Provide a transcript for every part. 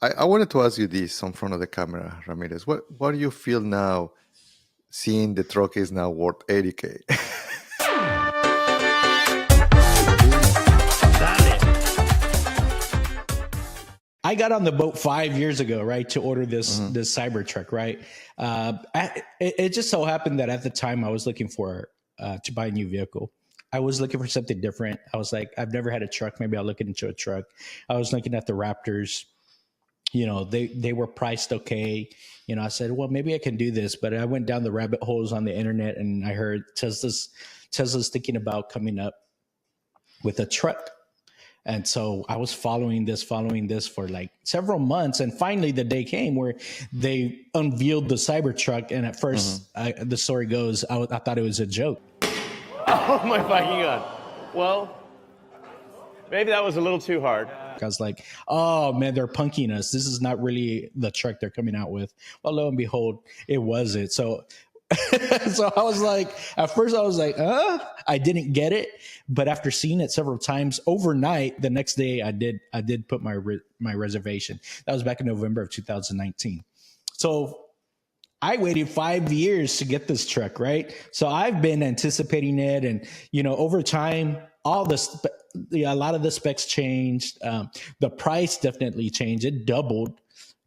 I wanted to ask you this in front of the camera, Ramirez. What do you feel now seeing the truck is now worth 80K? I got on the boat 5 years ago, right, to order this Cybertruck, right? It just so happened that at the time I was looking for to buy a new vehicle. I was looking for something different. I was like, I've never had a truck. Maybe I'll look into a truck. I was looking at the Raptors. You know, they were priced okay. You know, I said, well, maybe I can do this. But I went down the rabbit holes on the internet and I heard Tesla's thinking about coming up with a truck. And so I was following this for like several months. And finally the day came where they unveiled the Cybertruck. And at first, the story goes, I thought it was a joke. Oh my fucking God. Well, maybe that was a little too hard. I was like, oh man, they're punking us. This is not really the truck they're coming out with. Well, lo and behold, it wasn't. So so I was like, at first I was like, I didn't get it. But after seeing it several times overnight, the next day I did put my reservation. That was back in November of 2019. So I waited 5 years to get this truck, right? So I've been anticipating it. And, you know, over time, a lot of the specs changed. The price definitely changed. It doubled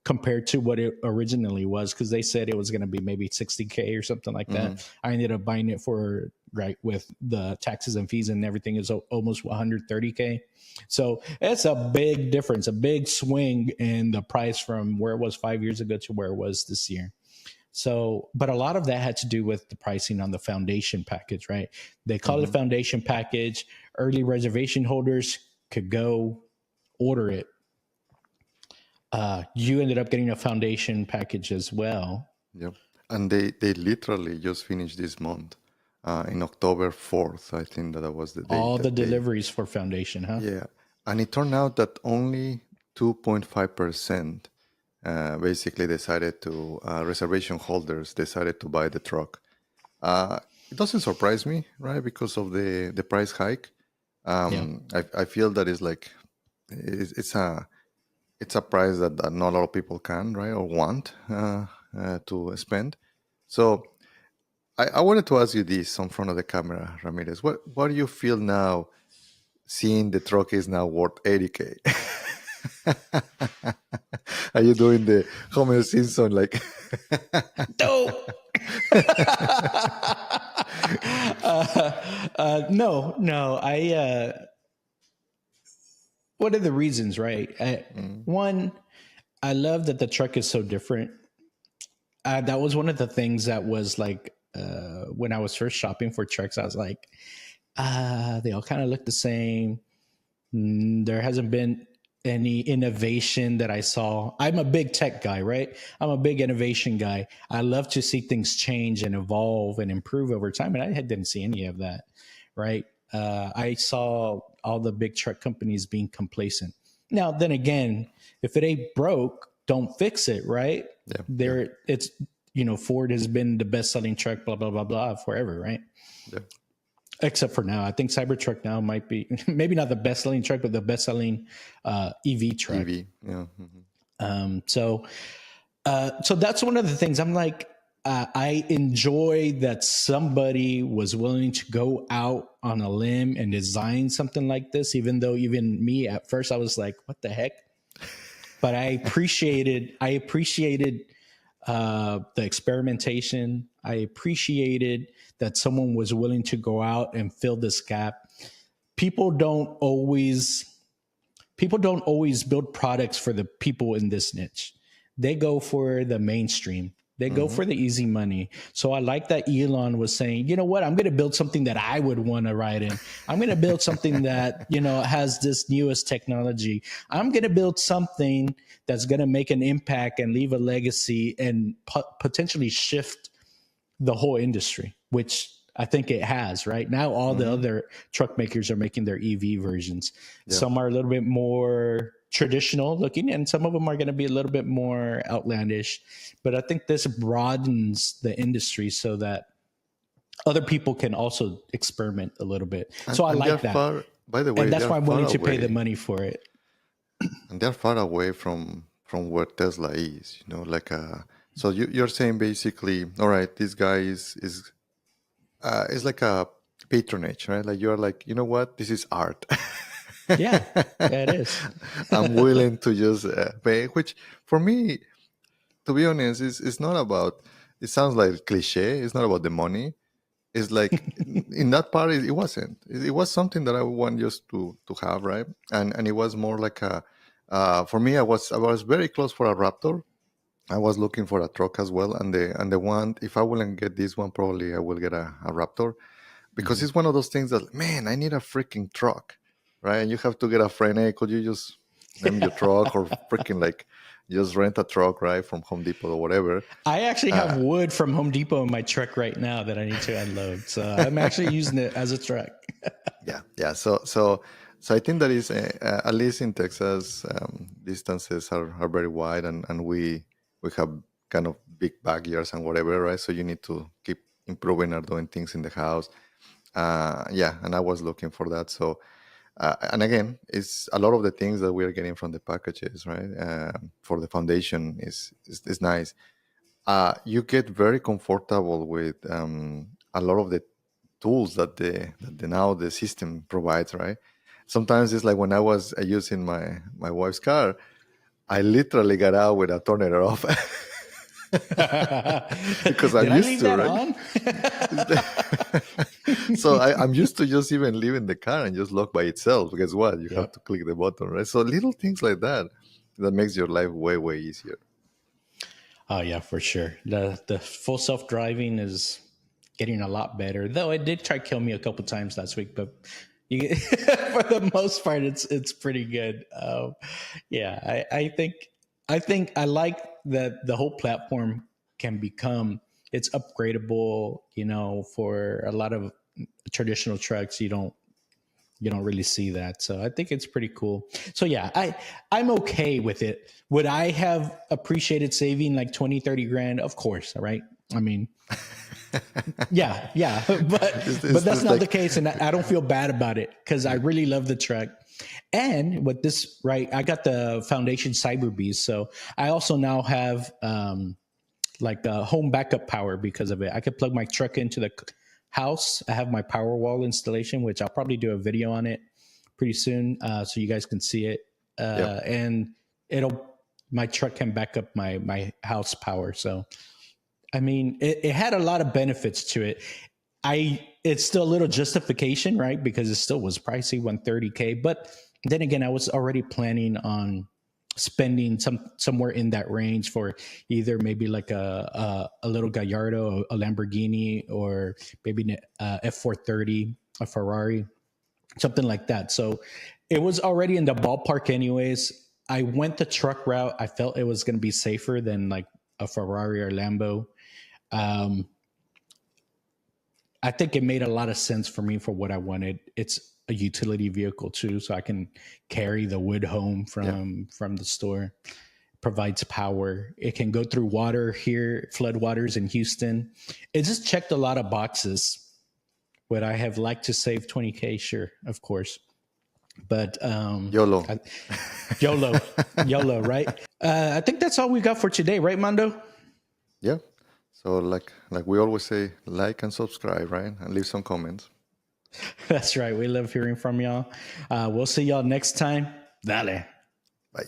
compared to what it originally was, because they said it was going to be maybe 60K or something like that. I ended up buying it for, right, with the taxes and fees and everything, is almost 130K. So it's a big difference, a big swing in the price from where it was 5 years ago to where it was this year. So, but a lot of that had to do with the pricing on the foundation package, right? They call it a foundation package. Early reservation holders could go order it. You ended up getting a foundation package as well. Yep. And they literally just finished this month. In October 4th, I think that was the day. All the deliveries for foundation, huh? Yeah. And it turned out that only 2.5% basically decided to, reservation holders decided to buy the truck. It doesn't surprise me, right? Because of the price hike. I feel that it's like, it's a price that not a lot of people can, right, or want to spend. So I wanted to ask you this in front of the camera, Ramirez. What do you feel now seeing the truck is now worth 80K? Are you doing the Homer Simpson like? No. No. What are the reasons, right? One, I love that the truck is so different. That was one of the things that was like, when I was first shopping for trucks, I was like, they all kind of look the same. There hasn't been any innovation that I saw. I'm a big tech guy, right? I'm a big innovation guy. I love to see things change and evolve and improve over time. And I didn't see any of that, right? I saw all the big truck companies being complacent. Now, then again, if it ain't broke, don't fix it, right? It's, you know, Ford has been the best-selling truck, blah, blah, blah, blah, forever, right? Yeah. Except for now. I think Cybertruck now might be, maybe not the best-selling truck, but the best-selling EV truck. EV, yeah. So that's one of the things. I'm like, I enjoy that somebody was willing to go out on a limb and design something like this, even though even me at first, I was like, what the heck? But I appreciated the experimentation. I appreciated that someone was willing to go out and fill this gap. People don't always build products for the people in this niche. They go for the mainstream. They go for the easy money. So I like that Elon was saying, you know what, I'm going to build something that I would want to ride in. I'm going to build something that, you know, has this newest technology. I'm going to build something that's going to make an impact and leave a legacy and potentially shift the whole industry, which I think it has. Right now, all the other truck makers are making their EV versions. Yeah. Some are a little bit more traditional looking, and some of them are going to be a little bit more outlandish. But I think this broadens the industry so that other people can also experiment a little bit. So I like that. By the way, and that's why I'm willing to pay the money for it. And they're far away from from where Tesla is. Like so you're saying basically, all right, this guy is like a patronage, right? Like you're like, you know what, this is art. Yeah, yeah, it is. I'm willing to just pay, which for me, to be honest, is not about. It sounds like cliche. It's not about the money. It's like in that part, it wasn't. It was something that I want just to have, right? And it was more like a. For me, I was very close for a Raptor. I was looking for a truck as well, and the one, if I wouldn't get this one, probably I will get a Raptor, because Mhm. it's one of those things that, man, I need a freaking truck, right? And you have to get a friend. Hey, could you just lend me your truck, or freaking like just rent a truck, right, from Home Depot or whatever. I actually have Uh, wood from Home Depot in my truck right now that I need to unload. So I'm actually using it as a truck. yeah, yeah. So I think that is at least in Texas, distances are very wide, and we have kind of big backyards and whatever, right? So you need to keep improving or doing things in the house. Yeah, and I was looking for that. So, and again, it's a lot of the things that we are getting from the packages, right? For the foundation is nice. You get very comfortable with a lot of the tools that now the system provides, right? Sometimes it's like when I was using my wife's car, I literally got out with a tornado off because I'm Did I used leave to, that right? on? So I'm used to just even leaving the car and just lock by itself. Guess what? You have Yep. to click the button, right? So little things like that makes your life way, way easier. Oh yeah, for sure. The full self driving is getting a lot better. Though it did try to kill me a couple times last week, but you for the most part, it's pretty good. Yeah, I think I like that the whole platform can become it's upgradable. For a lot of traditional trucks, you don't really see that. So I think it's pretty cool. So yeah, I'm okay with it. Would I have appreciated saving like 20, 30 grand? Of course. All right. I mean, yeah, but that's It's not the like, case, and I don't feel bad about it because I really love the truck. And with this, right, I got the Foundation Cyberbeast, so I also now have like home backup power because of it. I could plug my truck into the house. I have my power wall installation, which I'll probably do a video on it pretty soon, so you guys can see it. yeah, And my truck can back up my house power. So I mean, it had a lot of benefits to it. It's still a little justification, right? Because it still was pricey, 130K. But then again, I was already planning on spending somewhere in that range for either maybe like a little Gallardo, a Lamborghini, or maybe F430, a Ferrari, something like that. So it was already in the ballpark, anyways. I went the truck route. I felt it was going to be safer than like a Ferrari or Lambo. Um, I think it made a lot of sense for me for what I wanted. It's a utility vehicle too, so I can carry the wood home yeah. from the store. Provides power. It can go through water here, floodwaters in Houston. It just checked a lot of boxes. Would I have liked to save 20K? Sure, of course. But YOLO. YOLO, right? I think that's all we got for today, right, Mando? Yeah. So like we always say, like and subscribe, right? And leave some comments. That's right. We love hearing from y'all. We'll see y'all next time. Dale. Bye.